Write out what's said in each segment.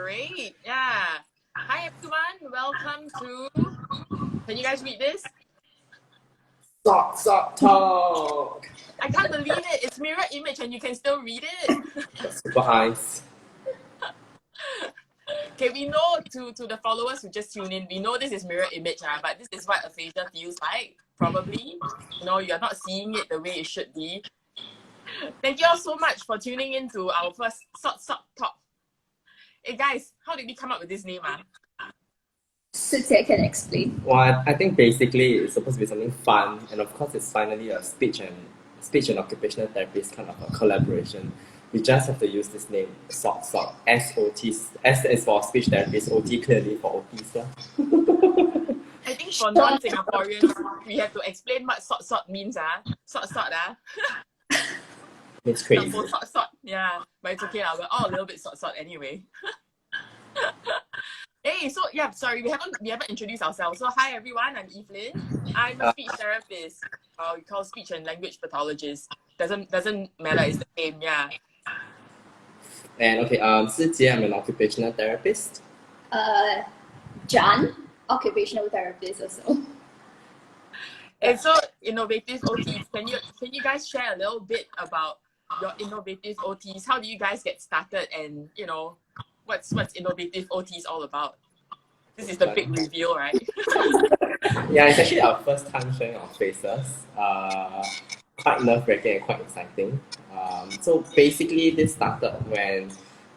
Great. Yeah. Hi, everyone. Welcome to... Can you guys read this? SOT talk. I can't believe it. It's mirror image and you can still read it. That's super nice. Okay, we know to the followers who just tune in, we know this is mirror image, but this is what aphasia feels like, probably. You know, you're not seeing it the way it should be. Thank you all so much for tuning in to our first SOT talk. Hey guys, how did we come up with this name? Sijie can explain. Well, I think basically it's supposed to be something fun, and of course it's finally a speech and occupational therapist kind of a collaboration. We just have to use this name, SOT-SOT, S-O-T. S is for speech therapist, O-T clearly for OTs. I think for non-Singaporeans, we have to explain what SOT-SOT means. SOT-SOT. It's crazy. SOT-SOT, yeah. But it's okay, we're all a little bit SOT-SOT anyway. Hey, so yeah, sorry, we haven't introduced ourselves. So hi everyone, I'm Evelyn. I'm a speech therapist. We call speech and language pathologist. Doesn't matter, it's the same, yeah. And okay, Sijie, I'm an occupational therapist. Jan, occupational therapist also. And so innovative OTs, can you guys share a little bit about your innovative OTs? How do you guys get started, and what's innovative OTs all about? This is the big reveal, right? Yeah, it's actually our first time showing our faces. Quite nerve-wracking and quite exciting. So basically, this started when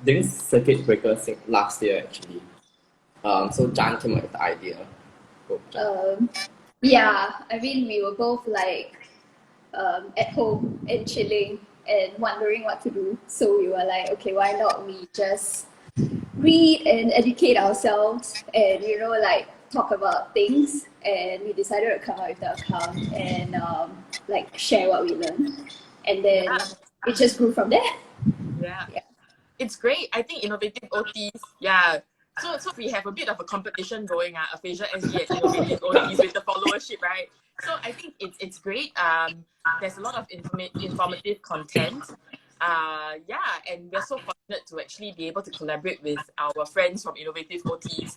during circuit breaker last year, actually. So Jan came up with the idea. Yeah, I mean, we were both like at home and chilling and wondering what to do. So we were like, okay, why not we just read and educate ourselves and like talk about things, and we decided to come up with the account and like share what we learned, and then it just grew from there. Yeah. It's great. I think innovative OTs, yeah. So we have a bit of a competition going at Aphasia SG and innovative OTs with the followership, right? So I think it's great. There's a lot of informative content. And we're so fortunate to actually be able to collaborate with our friends from Innovative OTs.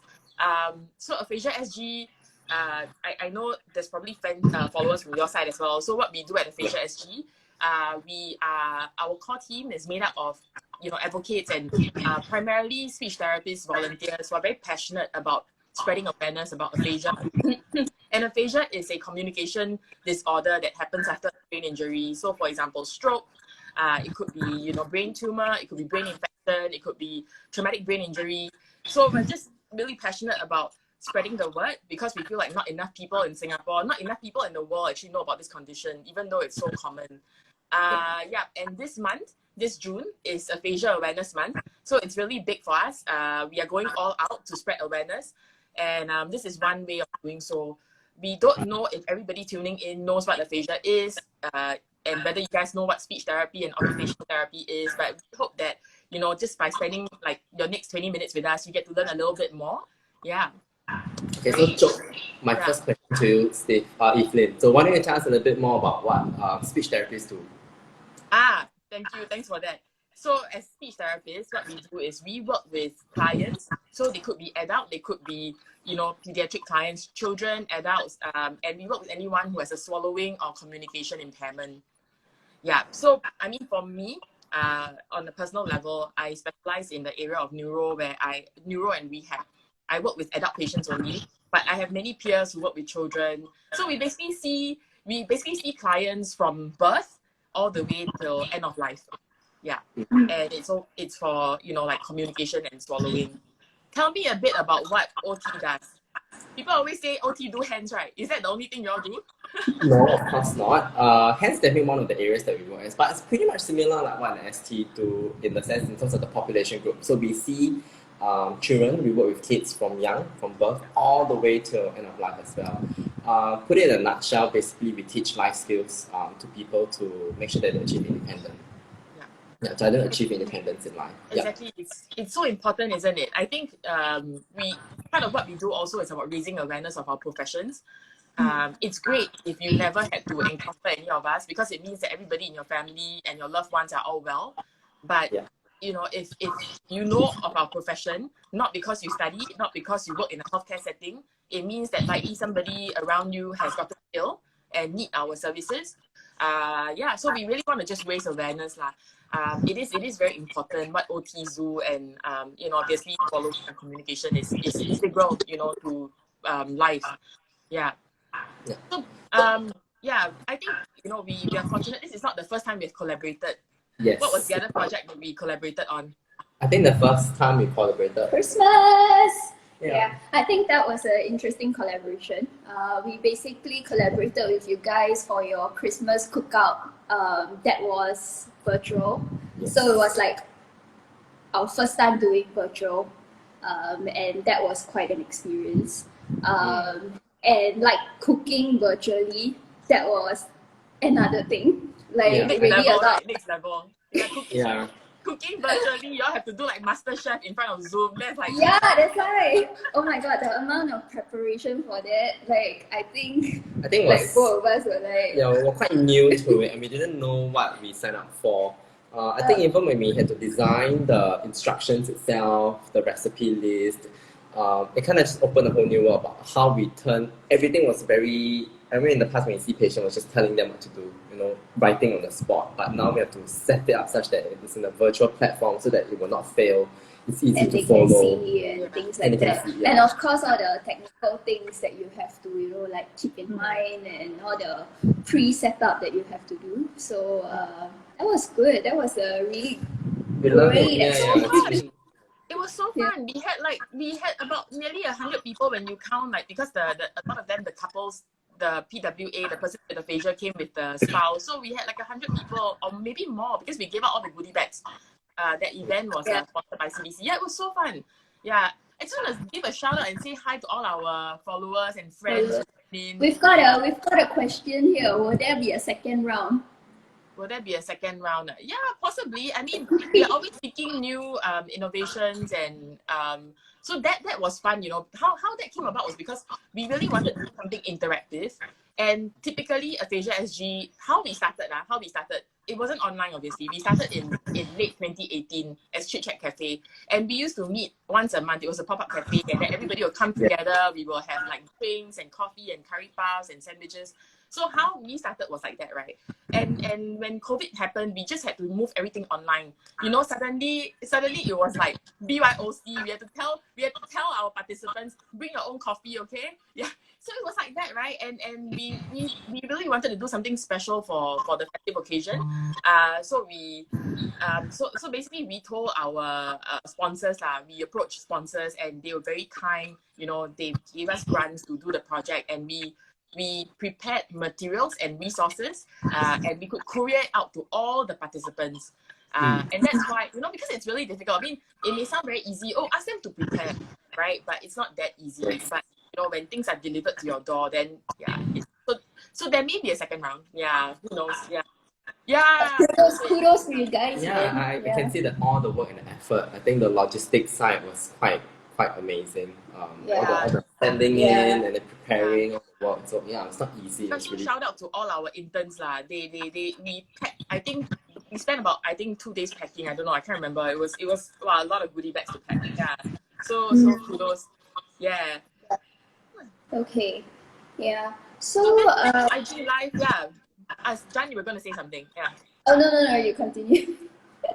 So Aphasia SG, I know there's probably followers from your side as well. So what we do at Aphasia SG, our core team is made up of advocates and primarily speech therapists, volunteers who are very passionate about spreading awareness about aphasia. And aphasia is a communication disorder that happens after brain injury. So for example, stroke. It could be, brain tumor, it could be brain infection, it could be traumatic brain injury. So we're just really passionate about spreading the word because we feel like not enough people in Singapore, not enough people in the world actually know about this condition, even though it's so common. And this June is Aphasia Awareness Month. So it's really big for us. We are going all out to spread awareness. And this is one way of doing so. We don't know if everybody tuning in knows what aphasia is, and whether you guys know what speech therapy and occupational therapy is, but we hope that, just by spending like your next 20 minutes with us, you get to learn a little bit more. Yeah. Okay, so my first question to you, Evelyn. So why don't you tell us a little bit more about what speech therapists do? Thank you. Thanks for that. So as speech therapists, what we do is we work with clients. So they could be adult, they could be, pediatric clients, children, adults, and we work with anyone who has a swallowing or communication impairment. Yeah, so I mean, for me, on a personal level, I specialize in the area of neuro and rehab. I work with adult patients only, but I have many peers who work with children. So we basically see clients from birth all the way till end of life. Yeah, and it's for like communication and swallowing. Tell me a bit about what OT does. People always say OT do hands, right? Is that the only thing you all do? No, of course not. Hands definitely one of the areas that we work as, but it's pretty much similar like what an ST do in terms of the population group. So we see children, we work with kids from birth all the way to end of life as well. Put it in a nutshell, basically we teach life skills to people to make sure that they achieve independence. Yeah, try to achieve independence in life. Exactly. Yeah. It's so important, isn't it? I think part of what we do also is about raising awareness of our professions. It's great if you never had to encounter any of us, because it means that everybody in your family and your loved ones are all well. But if you know of our profession, not because you study, not because you work in a healthcare setting, it means that likely somebody around you has gotten ill and need our services. So we really want to just raise awareness lah. It is very important what OTs do, and obviously following and communication is integral, to life. Yeah. So I think we are fortunate. This is not the first time we've collaborated. Yes. What was the other project that we collaborated on? I think the first time we collaborated. Christmas! Yeah. I think that was an interesting collaboration. We basically collaborated with you guys for your Christmas cookout. That was virtual. Yes. So it was like our first time doing virtual. And that was quite an experience. And like cooking virtually, that was another thing. Like Next really level, a lot. right? Next level. Yeah, cooking virtually, you all have to do like MasterChef in front of Zoom. That's like Yeah, that's right. Oh my god, the amount of preparation for that, like I think it like was, both of us were like, we were quite new to it and we didn't know what we signed up for. I think even when we had to design the instructions itself, the recipe list, it kind of just opened a whole new world about how we turn everything. Was very, I mean, in the past when you see patients, was just telling them what to do, writing on the spot. But now we have to set it up such that it is in a virtual platform so that it will not fail. It's easy and to they follow. can see and things like that. See, yeah. And of course all the technical things that you have to, like keep in mind, and all the pre-setup that you have to do. So that was good. That was a really great experience. It was so fun. We had about nearly 100 people when you count, like, because a lot of them, the couples, the PWA, the person with aphasia came with the spouse. So we had like 100 people or maybe more because we gave out all the goodie bags. That event was sponsored by CDC. Yeah, it was so fun. Yeah. I just want to give a shout out and say hi to all our followers and friends. We've got a question here. Will there be a second round? Will there be a second round? Yeah, possibly. I mean, we are always seeking new innovations, and so that was fun. How that came about was because we really wanted to do something interactive, and typically Aphasia SG, how we started, it wasn't online obviously. We started in late 2018 as Chit Chat Cafe, and we used to meet once a month. It was a pop-up cafe, and then everybody would come together. We will have like drinks and coffee and curry puffs and sandwiches. So how we started was like that, right? And when COVID happened, we just had to move everything online. Suddenly it was like BYOC. We had to tell our participants, bring your own coffee, okay? Yeah. So it was like that, right? And we really wanted to do something special for the festive occasion. So basically we told our sponsors, we approached sponsors, and they were very kind. They gave us grants to do the project, and we prepared materials and resources, and we could courier it out to all the participants. And that's why, because it's really difficult. I mean, it may sound very easy. Oh, ask them to prepare, right? But it's not that easy. But, when things are delivered to your door, then, so there may be a second round. Yeah, who knows? Yeah. Yeah. Kudos to you guys. I can see that all the work and the effort. I think the logistics side was quite amazing. All the sending in and the preparing of the work. So it's not easy. Especially shout out to all our interns lah. We packed, I think we spent about 2 days packing. I don't know, I can't remember. It was a lot of goodie bags to pack. Yeah. So kudos. Yeah. Okay. Yeah. So IG Live, as Jan, you were going to say something. Yeah. Oh no, you continue.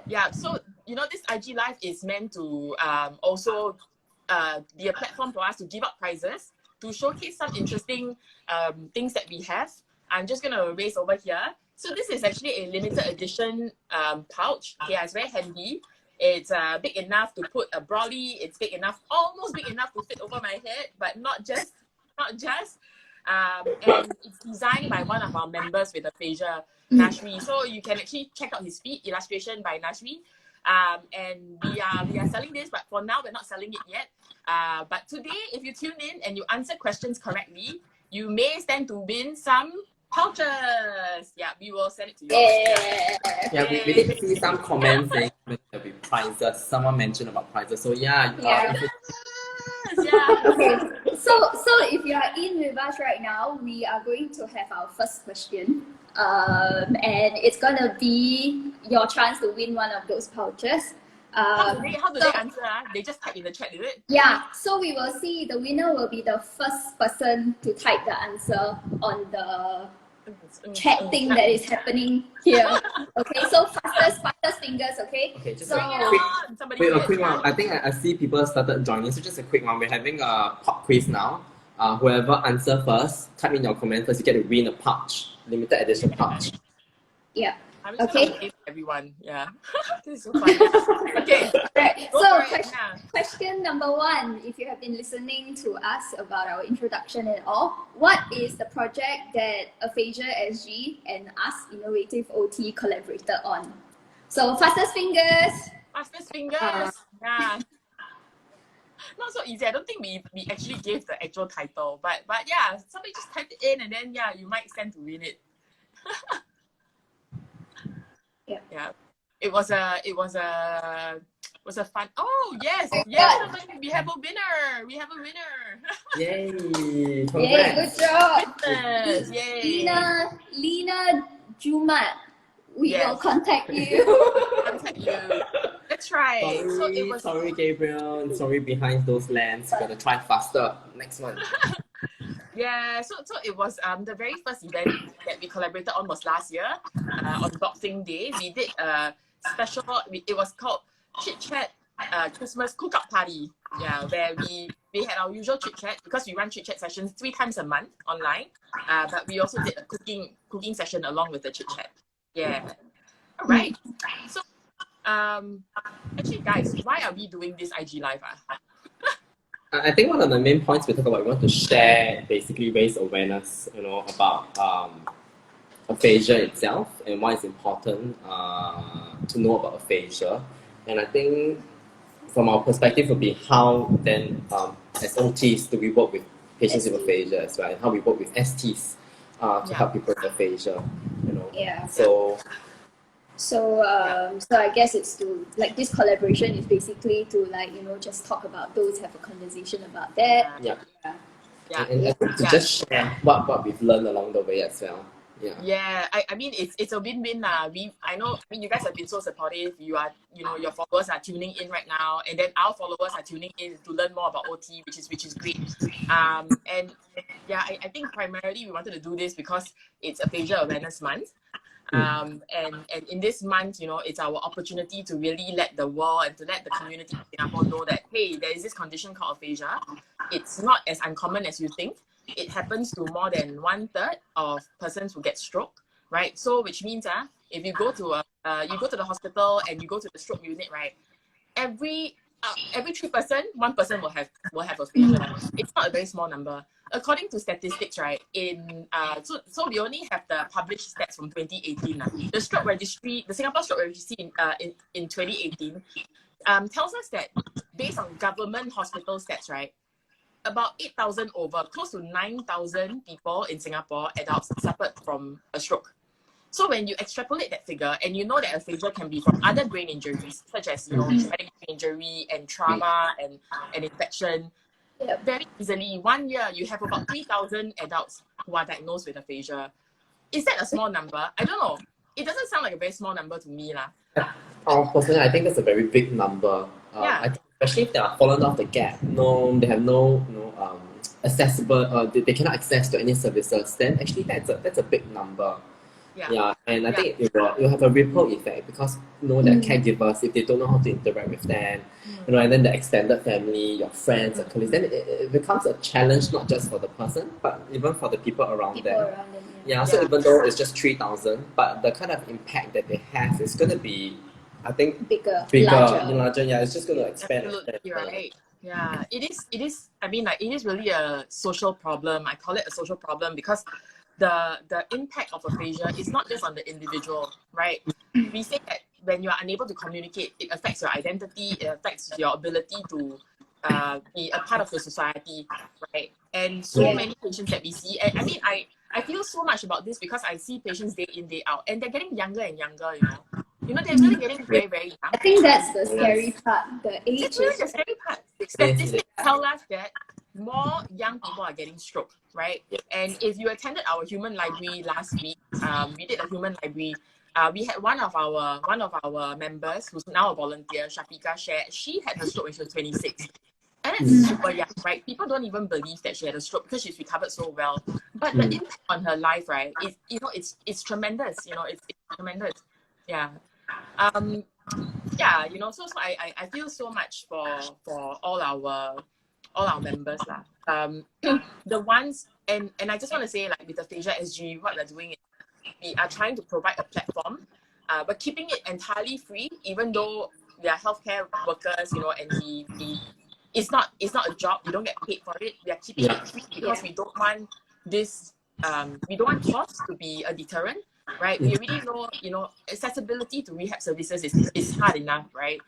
Yeah. So this IG Live is meant to also be a platform for us to give out prizes, to showcase some interesting things that we have. I'm just going to raise over here. So this is actually a limited edition pouch. Yeah, it's very handy. It's big enough to put a brolly. It's almost big enough to fit over my head, but not just. And it's designed by one of our members with aphasia, Nashri. So you can actually check out his feed, illustration by Nashri. And we are selling this, but for now we're not selling it yet. But today, if you tune in and you answer questions correctly, you may stand to win some pouches. Yeah, we will send it to you. Yeah, we did see some comments saying there'll be prizes. Someone mentioned about prizes. So Okay. So if you are in with us right now, we are going to have our first question. And it's gonna be your chance to win one of those pouches. How do they answer? They just type in the chat, is it? Yeah, so we will see the winner will be the first person to type the answer on the chat thing that is happening here. Okay, so fastest fingers, okay? Okay, just So, a quick one. I think I see people started joining, so just a quick one. We're having a pop quiz now. Whoever answer first, type in your comment first, you get to win a pouch, limited edition pouch. yeah. I'm just Okay. gonna wave everyone. Yeah. This is so fun. Okay. Right. Go So for it, yeah. question number 1, if you have been listening to us about our introduction and all, what is the project that Aphasia SG and us, Innovative OT, collaborated on? So fastest fingers. Fastest fingers. Yeah. Not so easy. I don't think we actually gave the actual title, but yeah, somebody just typed it in and then yeah, you might stand to win it. Yeah. It was a fun. Oh yes, yes. We have a winner. We have a winner. Yay! Congrats. Yay! Good job. Goodness, yay. Lena Jumat. We will contact you. Contact you. That's right. Sorry, So it was. Sorry, Gabriel. Sorry, behind those lands. Gotta try faster next month. Yeah, so it was the very first event that we collaborated on was last year on Boxing Day. We did a special. It was called Chit Chat Christmas Cook-Up Party. Yeah, where we had our usual chit chat because we run chit chat sessions 3 times a month online. But we also did a cooking session along with the chit chat. Yeah. All right. So actually, guys, why are we doing this IG live? I think one of the main points we talk about, we want to share, basically raise awareness, about aphasia itself and why it's important to know about aphasia. And I think from our perspective would be how then as OTs do we work with patients with aphasia as well, and how we work with STs to help people with aphasia. Yeah. So I guess it's to this collaboration is basically to just talk about those, have a conversation about that. Yeah. Yeah. And to just share what we've learned along the way as well. Yeah, I mean it's a win-win. I know you guys have been so supportive. You are, your followers are tuning in right now, and then our followers are tuning in to learn more about OT, which is great. And yeah, I think primarily we wanted to do this because it's Aphasia Awareness Month. And in this month, it's our opportunity to really let the world and to let the community in Singapore know that, hey, there is this condition called aphasia. It's not as uncommon as you think. It happens to more than 1/3 of persons who get stroke, right? So which means if you go to the hospital and you go to the stroke unit, right, every 3 person, 1 person will have aphasia. It's not a very small number. According to statistics, right, so we only have the published stats from 2018. The stroke registry, the Singapore Stroke Registry in 2018 tells us that based on government hospital stats, right, about 8,000 close to 9,000 people in Singapore, adults, suffered from a stroke. So when you extrapolate that figure, and you know that aphasia can be from other brain injuries, such as traumatic brain injury and trauma and infection, very easily, 1 year, you have about 3,000 adults who are diagnosed with aphasia. Is that a small number? I don't know. It doesn't sound like a very small number to me. Personally, I think that's a very big number. I think especially if they are fallen off the gap, they have no accessible, they cannot access to any services, then actually that's a big number. Yeah, and I think it will have a ripple effect because that caregivers, if they don't know how to interact with them, and then the extended family, your friends, and colleagues, then it becomes a challenge not just for the person, but even for the people around them. So even though it's just 3,000, but the kind of impact that they have is going to be, I think, bigger, larger. Yeah, it's just going to expand. Absolutely right. Yeah, it is. I mean, it is really a social problem. I call it a social problem because the impact of aphasia is not just on the individual, right? We say that when you are unable to communicate, it affects your identity, it affects your ability to be a part of the society, right? And so many patients that we see, I mean, I feel so much about this because I see patients day in, day out, and they're getting younger and younger, they're really getting very, very young. I think that's the scary part. The age It's really the scary part. Statistics tell us that more young people are getting stroke, right? And if you attended our human library last week, we did a human library. we had one of our members who's now a volunteer, Shafika, shared she had her stroke when she was 26. And it's super young, right? People don't even believe that she had a stroke because she's recovered so well. But the impact on her life, right, is, it's tremendous. It's tremendous. Yeah. Yeah, so I feel so much for all our members lah. The ones and I just want to say, like, with Aphasia SG, what we're doing is we are trying to provide a platform, but keeping it entirely free, even though we are healthcare workers, and it's not a job. We don't get paid for it. We are keeping it free because we don't want this. We don't want cost to be a deterrent, right? We already know, accessibility to rehab services is hard enough, right?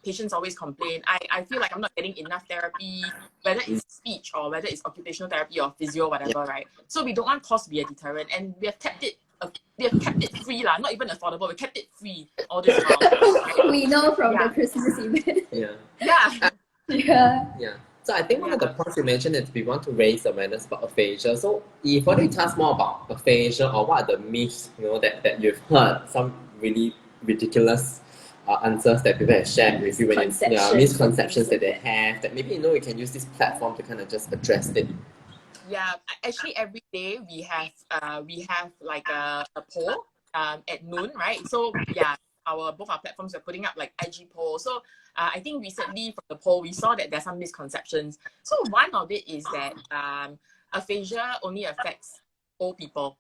Patients always complain. I feel like I'm not getting enough therapy, whether it's speech or whether it's occupational therapy or physio, whatever, right? So we don't want cost to be a deterrent, and we have kept it free lah, not even affordable. We kept it free all this while. We know from the Christmas event. Yeah. So I think one of the points you mentioned is we want to raise awareness about aphasia. So if you tell us more about aphasia, or what are the myths that you've heard, some really ridiculous answers that people have shared with you, misconceptions that they have, that maybe we can use this platform to kind of just address it. Yeah, actually every day we have like a poll at noon, right? So yeah, both our platforms are putting up like IG polls. So I think recently from the poll we saw that there's some misconceptions. So one of it is that aphasia only affects old people,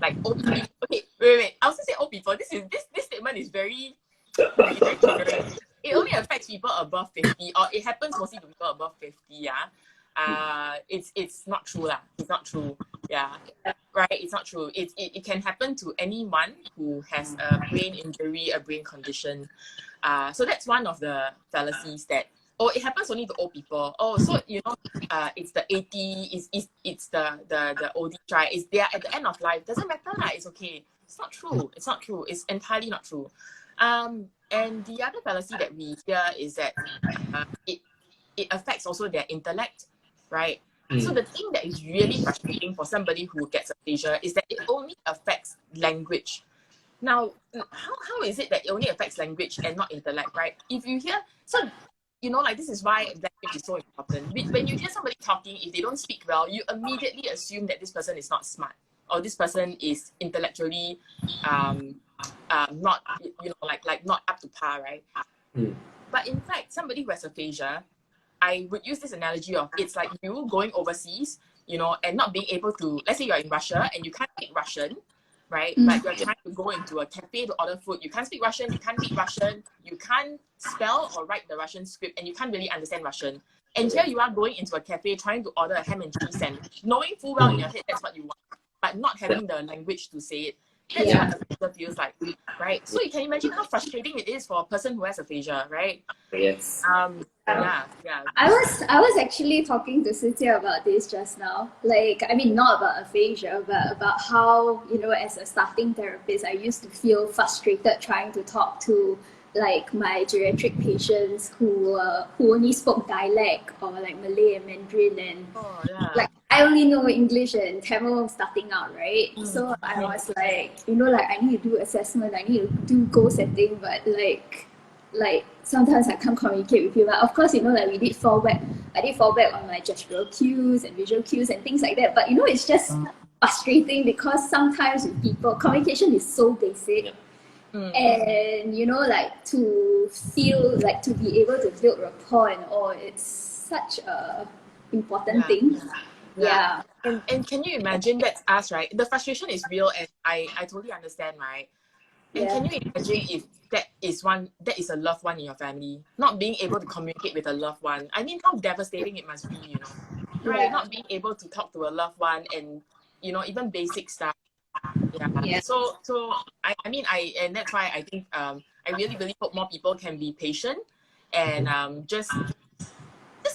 like old people. Okay, wait. I was gonna say old people. This statement is very triggering. It only affects people above 50, or it happens mostly to people above 50. Yeah. It's not true lah. It's not true. Yeah. Right. It's not true. It can happen to anyone who has a brain injury, a brain condition. So that's one of the fallacies that it happens only to old people. So it's the 80, it's the old, right? It's they are at the end of life. Doesn't matter lah. It's okay. It's not true. It's not true. It's entirely not true. And the other fallacy that we hear is that it affects also their intellect, right? So the thing that is really frustrating for somebody who gets aphasia is that it only affects language. Now, how is it that it only affects language and not intellect, right? If you hear, like, this is why language is so important. When you hear somebody talking, if they don't speak well, you immediately assume that this person is not smart, or this person is intellectually not, not up to par, right? But in fact, somebody who has aphasia, I would use this analogy of, it's like you going overseas, and not being able to, let's say you're in Russia and you can't speak Russian, right? But you're trying to go into a cafe to order food. You can't speak Russian, you can't read Russian, you can't spell or write the Russian script, and you can't really understand Russian. And here you are going into a cafe trying to order a ham and cheese sandwich, knowing full well in your head that's what you want, but not having the language to say it. That's what aphasia feels like, right? So you can imagine how frustrating it is for a person who has aphasia, right? Yes. I was actually talking to Sijie about this just now. Like, I mean, not about aphasia, but about how, as a starting therapist, I used to feel frustrated trying to talk to like my geriatric patients who only spoke dialect, or like Malay and Mandarin, and like I only know English and Tamil starting out, right? So I was like, I need to do assessment, I need to do goal setting, but like sometimes I can't communicate with you. But of course, like we did fall back. I did fall back on my gestural cues and visual cues and things like that. But it's just frustrating because sometimes with people, communication is so basic. And like to feel like to be able to build rapport and all, it's such a important thing. Yeah. And can you imagine, that's us, right? The frustration is real, and I totally understand, right? And can you imagine if that is a loved one in your family, not being able to communicate with a loved one? I mean, how devastating it must be, right? Not being able to talk to a loved one, and even basic stuff. So I mean, and that's why I think I really hope more people can be patient, and just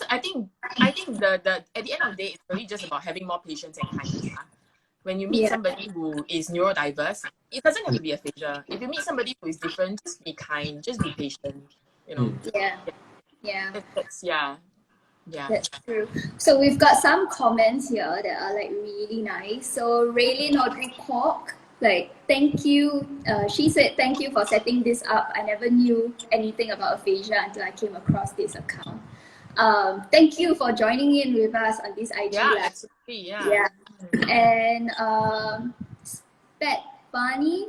I think the at the end of the day, it's really just about having more patience and kindness. When you meet somebody who is neurodiverse, it doesn't have to be aphasia. If you meet somebody who is different, just be kind, just be patient. That's true. So we've got some comments here that are like really nice. So Raylene Audrey Kwok Like, thank you. She said, thank you for setting this up. I never knew anything about aphasia until I came across this account. Thank you for joining in with us on this IG Yeah, Live. absolutely. Yeah. And Spat Bunny,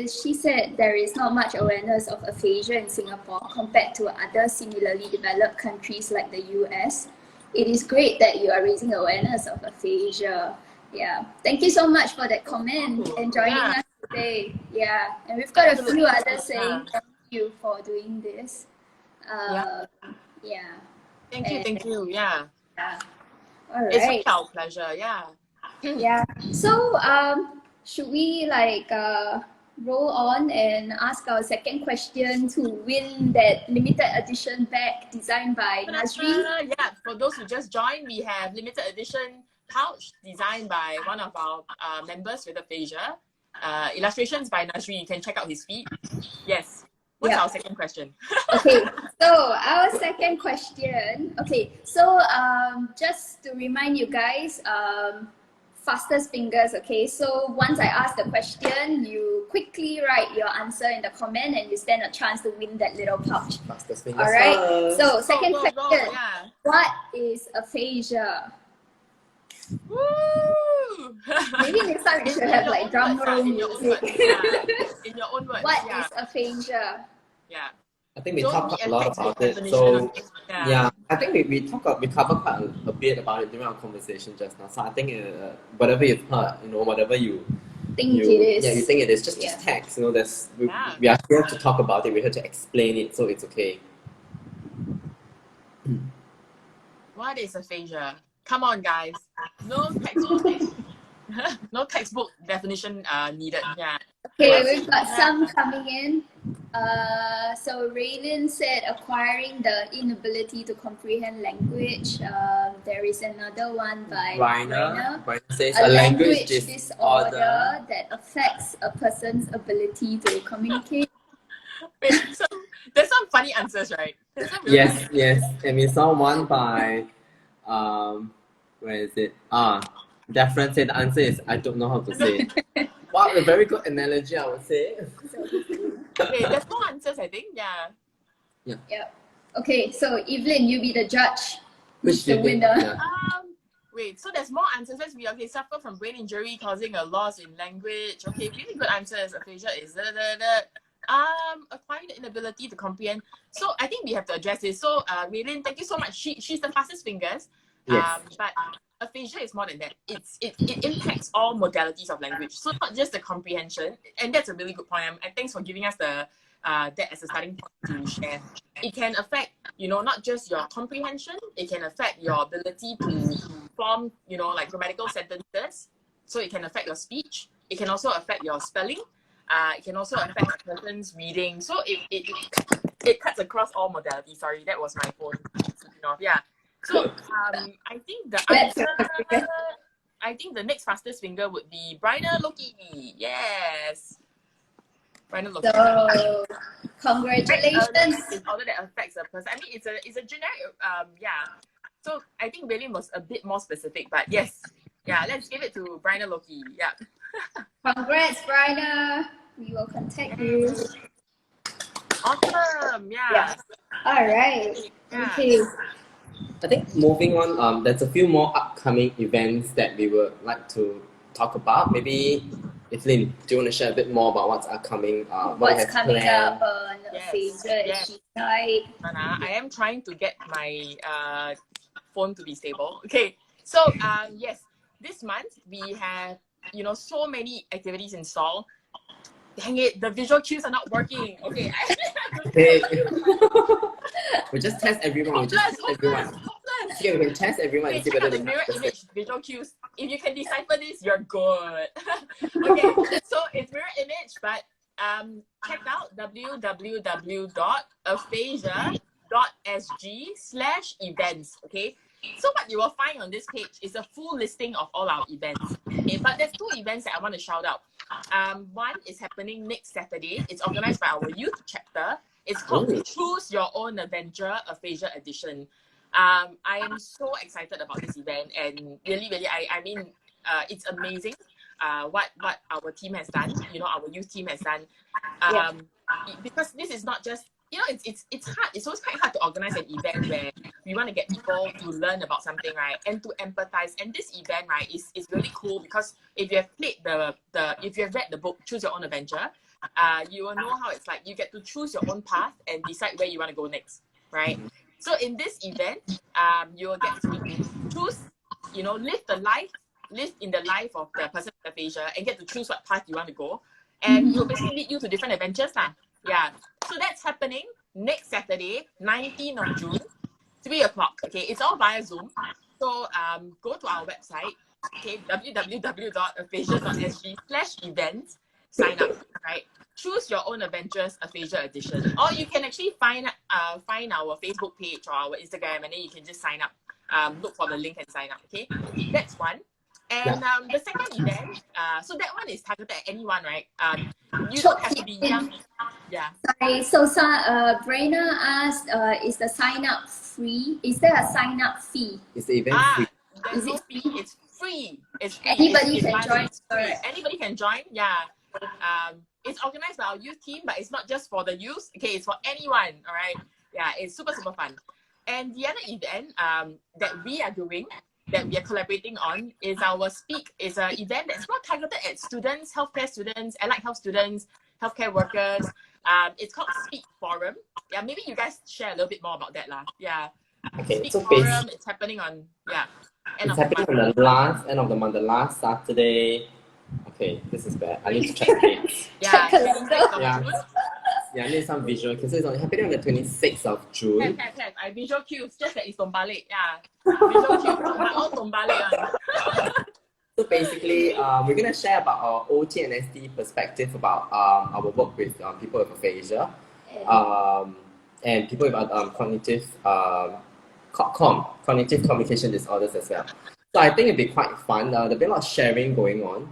she said there is not much awareness of aphasia in Singapore compared to other similarly developed countries like the US. It is great that you are raising awareness of aphasia. Yeah. Thank you so much for that comment and joining us today. Yeah. And we've got a few others saying thank you for doing this. Yeah. Thank you. Yeah. All It's right. our pleasure. Yeah. Yeah. So should we roll on and ask our second question to win that limited edition bag designed by Nazri? Yeah. For those who just joined, we have limited edition pouch designed by one of our members with aphasia. Illustrations by Nazri. You can check out his feed. Yes. What's our second question? Okay, so our second question. Okay, so just to remind you guys, fastest fingers. Okay, so once I ask the question, you quickly write your answer in the comment, and you stand a chance to win that little pouch. Fastest fingers. All right. So second question. Yeah. What is aphasia? Woo! Maybe next time we should have like drum roll music. In your own words. What is aphasia? Yeah. I think we talked a lot about it. So I think we covered quite a bit about it during our conversation just now. So I think whatever you've heard, whatever you think it is. Yeah, you think it is. Just text. We are here to talk about it. We're here to explain it, so it's okay. What is aphasia? Come on, guys. No textbook definition needed. Yeah. Okay, we've got some coming in. So Raylin said acquiring the inability to comprehend language. There is another one by Rainer. Says a language disorder that affects a person's ability to communicate. Wait, so there's some funny answers, right? Yes. And we saw one by where is it? Different said the answer is I don't know how to say it. Wow, a very good analogy, I would say. Okay, there's more answers, I think. Yeah. Okay, so Evelyn, you be the judge. Which the winner? Yeah. Wait, so there's more answers. Let's be okay. Suffer from brain injury causing a loss in language. Okay, really good answers. Aphasia is acquiring the inability to comprehend. So I think we have to address this. So Raylin, thank you so much. She's the fastest fingers. Yes. But aphasia is more than that. It impacts all modalities of language. So not just the comprehension, and that's a really good point. And thanks for giving us that as a starting point to share. It can affect, not just your comprehension. It can affect your ability to form, like grammatical sentences. So it can affect your speech. It can also affect your spelling. It can also affect a person's reading. So it cuts across all modalities. Sorry, that was my phone. Yeah. So I think the next fastest finger would be Briner Loki. Yes. Briner Loki. So congratulations. Disorder that affects a person. I mean, it's a generic. So I think Raylin was a bit more specific, but yes. Yeah, let's give it to Briner Loki. Yeah. Congrats, Briner. We will contact you. Awesome. Yeah. All right. Yeah. Okay. I think moving on, there's a few more upcoming events that we would like to talk about. Maybe, Evelyn, do you want to share a bit more about what's upcoming? What's coming up on Aphasia side? I am trying to get my phone to be stable. Okay, so yes, this month we have so many activities in store. Dang it, the visual cues are not working. Okay. We just test everyone. Hopeless. Okay, we can test everyone and see check whether out the mirror image visual cues. If you can decipher this, you're good. Okay, so it's mirror image, but check out www.aphasia.sg/events. Okay, so what you will find on this page is a full listing of all our events. Okay, but there's two events that I want to shout out. One is happening next Saturday. It's organized by our youth chapter. It's called Choose Your Own Adventure Aphasia Edition. I am so excited about this event, and really, I mean, it's amazing. what our team has done, our youth team has done. Because this is not just, it's hard. It's always quite hard to organize an event where we want to get people to learn about something, right? And to empathize. And this event, right, is really cool because if you have played if you have read the book, Choose Your Own Adventure, you will know how it's like. You get to choose your own path and decide where you want to go next, right? So in this event, you will get to choose, live in the life of the person with aphasia and get to choose what path you want to go. And it will basically lead you to different adventures. Yeah. So that's happening next Saturday, 19th of June, 3 o'clock. Okay, it's all via Zoom. So go to our website, okay, www.aphasia.sg/events, sign up, right? Choose Your Own Adventures Aphasia Edition. Or you can actually find our Facebook page or our Instagram, and then you can just sign up. Look for the link and sign up, okay? That's one. And the second event, so that one is targeted at anyone, right? You don't have to be young. Yeah. Sorry, so Brenna asked, is the sign up free? Is there a sign up fee? Is the event free? There's no fee. It's free. It's free. Anybody can join. Anybody can join. Yeah. It's organized by our youth team, but it's not just for the youth. Okay, it's for anyone. All right. Yeah, it's super fun. And the other event that we are doing, that we are collaborating on, is our is an event that's not targeted at students, healthcare students, allied health students, healthcare workers. It's called Speak Forum. Yeah, maybe you guys share a little bit more about that lah. Yeah. Okay, Speak so Forum. It's happening on it's happening on the end of the month, the last Saturday. Okay, this is bad. I need to check the dates. Yeah. I need some visual cues. So it's happening on the 26th of June. I visual cues, just that it's tombalik. Yeah. Visual cues, all tombalik. So basically, we're going to share about our OT and ST perspective about our work with people with aphasia and people with cognitive communication disorders as well. So I think it'd be quite fun. There'll be a lot of sharing going on.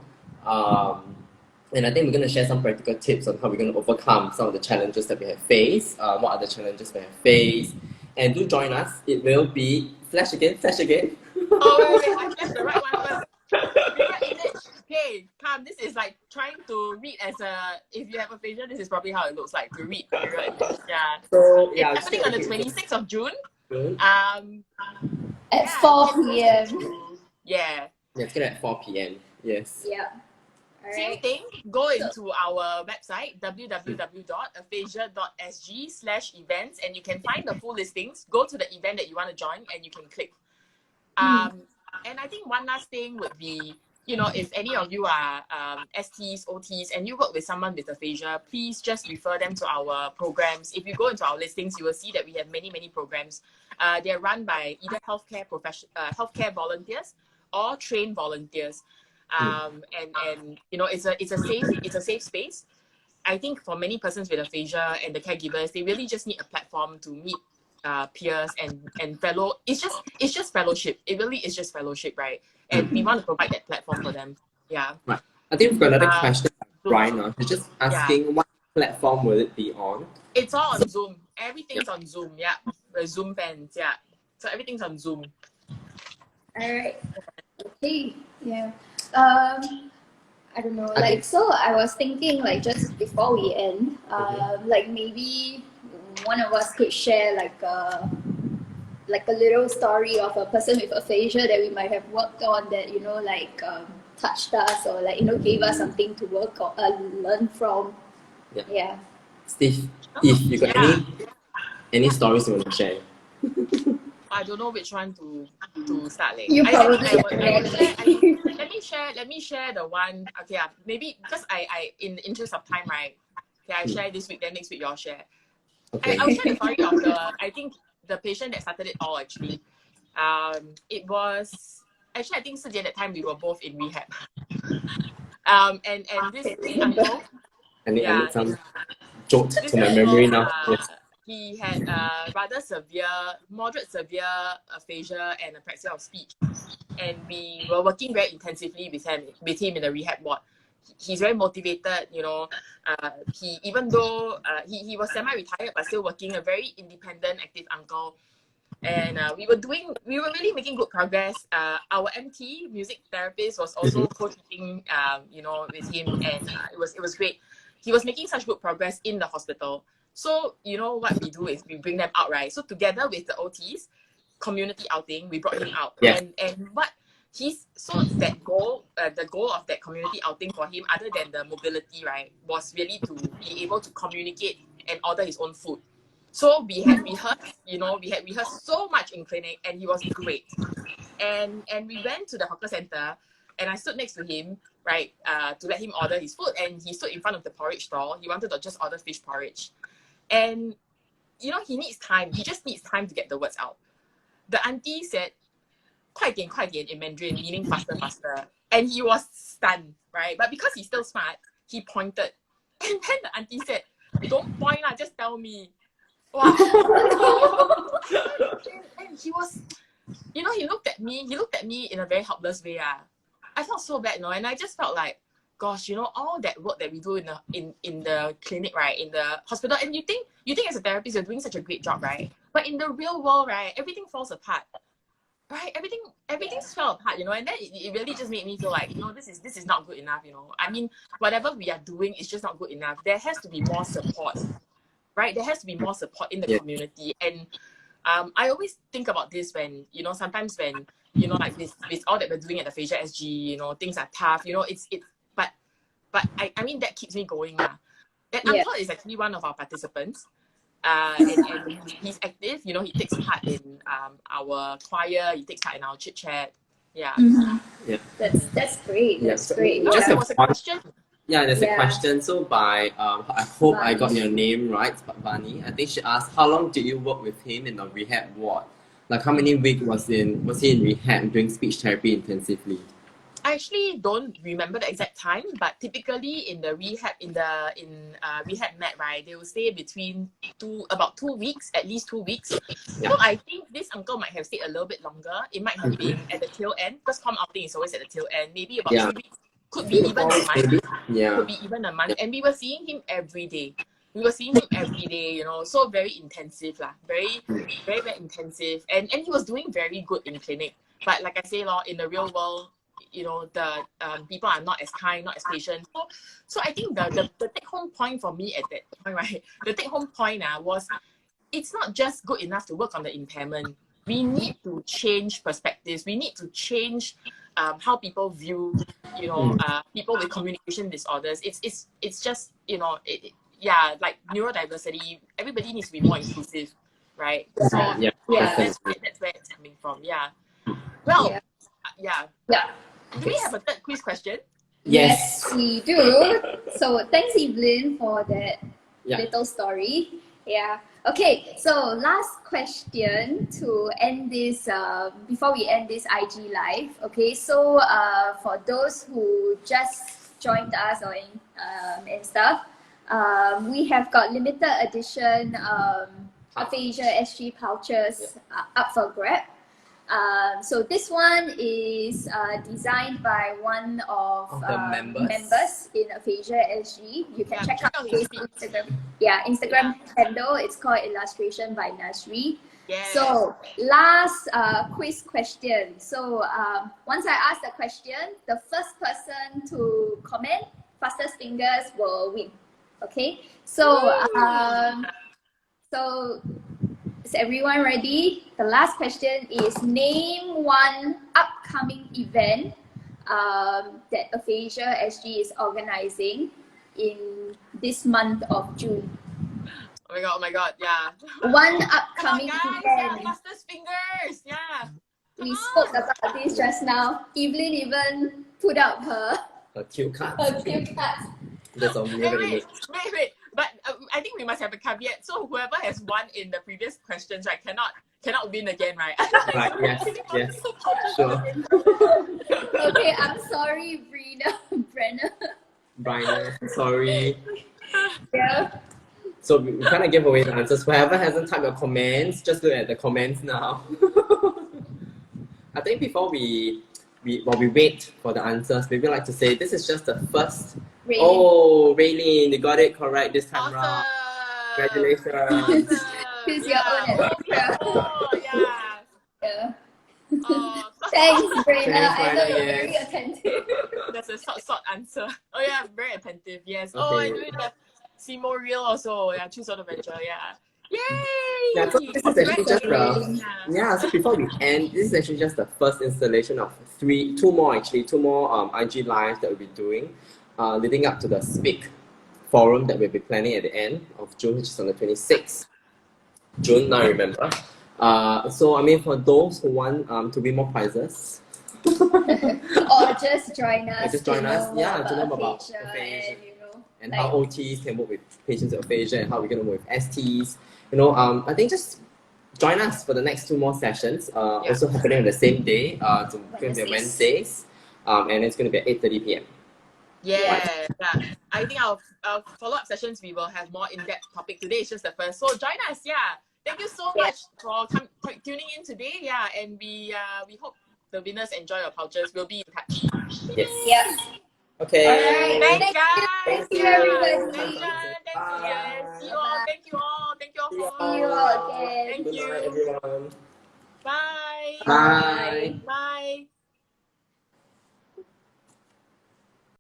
And I think we're going to share some practical tips on how we're going to overcome some of the challenges that we have faced, what other challenges we have faced. And do join us. It will be... Flash again. Oh, wait, I pressed the right one first. Okay, come. This is like trying to read as if you have aphasia, this is probably how it looks like to read. Yeah. So, it's happening on the 26th of June. At 4 p.m. Yeah. Let's get at 4 p.m. Yes. Yeah. Same thing, go into our website, www.aphasia.sg/events, and you can find the full listings. Go to the event that you want to join and you can click. And I think one last thing would be, if any of you are STs, OTs, and you work with someone with aphasia, please just refer them to our programs. If you go into our listings, you will see that we have many programs. They're run by either healthcare volunteers or trained volunteers. And it's a safe space. I think for many persons with aphasia and the caregivers, they really just need a platform to meet peers and fellow. It's just fellowship. It really is just fellowship, right? And we want to provide that platform for them. Yeah. Right. I think we've got another question, Brian. He's just asking what platform will it be on? It's all on Zoom. Everything's on Zoom. Yeah, the Zoom fans. Yeah, so everything's on Zoom. All right. Okay. Yeah. I don't know, so I was thinking, just before we end, maybe one of us could share a little story of a person with aphasia that we might have worked on that, touched us or gave us something to work or learn from. Yeah. Steve, if you got any stories you want to share? I don't know which one to start. You probably let me share the one. Okay, maybe because I in the interest of time, right? Okay, I share this week, then next week y'all share. Okay. I'll share the story of I think the patient that started it all actually. It was actually, I think Sijie at that time we were both in rehab. And this uncle. I need some jolt to my memory now. Yes. He had moderate severe aphasia and apraxia of speech, and we were working very intensively with him in the rehab ward. He's very motivated, he even though he was semi-retired but still working, a very independent, active uncle. And we were really making good progress. Our MT, music therapist, was also co-teaching, with him, and it was great. He was making such good progress in the hospital. So, what we do is we bring them out, right? So together with the OTs, community outing, we brought him out. Yeah. And what that goal, the goal of that community outing for him, other than the mobility, right, was really to be able to communicate and order his own food. So we had rehearsed so much in clinic, and he was great. And we went to the hawker center, and I stood next to him, right, to let him order his food. And he stood in front of the porridge stall. He wanted to just order fish porridge. And, he needs time. He just needs time to get the words out. The auntie said, 快点, 快点 in Mandarin, meaning faster, faster. And he was stunned, right? But because he's still smart, he pointed. And then the auntie said, don't point, just tell me. Wow. And he was, he looked at me in a very helpless way. I felt so bad, and I just felt like, gosh, all that work that we do in the clinic, right, in the hospital, and you think as a therapist you're doing such a great job, right? But in the real world, right, everything falls apart. Right, everything fell apart, and then it really just made me feel like, this is not good enough, I mean, whatever we are doing is just not good enough. There has to be more support, right? There has to be more support in the community. And I always think about this when, sometimes when, like this all that we're doing at Aphasia SG, things are tough, but I mean, that keeps me going. And Uncle is actually one of our participants. And he's active, he takes part in our choir, he takes part in our chit chat. Yeah. Mm-hmm. Yeah. That's great. That's so great. No, there was a question. Yeah, there's a question. So I hope I got your name right, Vani. I think she asked, how long did you work with him in the rehab ward? Like how many weeks was he in rehab doing speech therapy intensively? I actually don't remember the exact time, but typically in the rehab, rehab mat, right, they will stay between about 2 weeks, at least 2 weeks. Yeah. So I think this uncle might have stayed a little bit longer. It might have been at the tail end, because com outing is always at the tail end. Maybe about 3 weeks, could be even a month. Yeah. Could be even a month. And we were seeing him every day. So very intensive, very, very, very intensive. And he was doing very good in clinic. But like I say, in the real world, the people are not as kind, not as patient. So I think the take-home point for me at that point, right? The take-home point was, it's not just good enough to work on the impairment. We need to change perspectives. We need to change how people view, people with communication disorders. It's just, like neurodiversity. Everybody needs to be more inclusive, right? So that's where it's coming from. Yeah. Well, yeah. Do we have a third quiz question? Yes, we do. So thanks, Evelyn, for that little story. Yeah. Okay, so last question to end this, before we end this IG live. Okay, so for those who just joined us or and stuff, we have got limited edition Aphasia SG pouches up for grab. So this one is designed by one of the members in Aphasia SG. You can check out his Instagram handle. It's called Illustration by Nasri. Yes. So last quiz question. So once I ask the question, the first person to comment, fastest fingers will win. Okay. So is everyone ready? The last question is, name one upcoming event that Aphasia SG is organizing in this month of June. Oh my god, yeah. One upcoming event. event. Yeah, fastest fingers, yeah. We spoke about this just now. Evelyn even put up her cue card. That's a wait. But I think we must have a caveat. So whoever has won in the previous questions, right, cannot win again, right? Right. Yes. Sure. Okay, I'm sorry, Brenner, sorry. Yeah. So we kind of give away the answers. Whoever hasn't typed your comments, just look at the comments now. I think before we wait for the answers, maybe I'd like to say this is just the first. Raylene. Oh, Raylene, you got it correct this time Awesome. around. Congratulations. Choose your own adventure. Yeah. Thanks, Brenda. Thanks, I know Brenda, you're very yes. attentive. That's a SOT answer. Oh yeah, very attentive. Yes. Oh, Okay. and we have Seymour Real also. Yeah, choose auto venture. Yeah. Yay! Yeah, so this is actually just Congratulations. yeah. So before we end, this is actually just the first installation of two more IG lives that we'll be doing, leading up to the Speak forum that we'll be planning at the end of June, which is on the 26th June. I remember. So I mean, for those who want to win more prizes, Or just join us. just join us. Yeah, to know more about aphasia aphasia. and, you know, And like, how OTs can work with patients with aphasia and how we're going to work with STs. You know, I think just join us for the next 2 more sessions. Also happening on the same day. It's going to be Wednesdays. And it's going to be at 8:30 p.m. Yeah. I think our follow-up sessions, we will have more in-depth topic. Today is just the first. So join us. Yeah. Thank you so much for tuning in today. Yeah. And we hope the winners enjoy your pouches. We'll be in touch. Yes. yeah. Okay. All right. Thanks, guys. Thank you, Yeah. everybody. Thanks, Jan. Thanks, Sijie. See you all. Bye. Thank you all. Thank you all See for you all again. Thank Good you. night, everyone. Bye. Bye. Bye.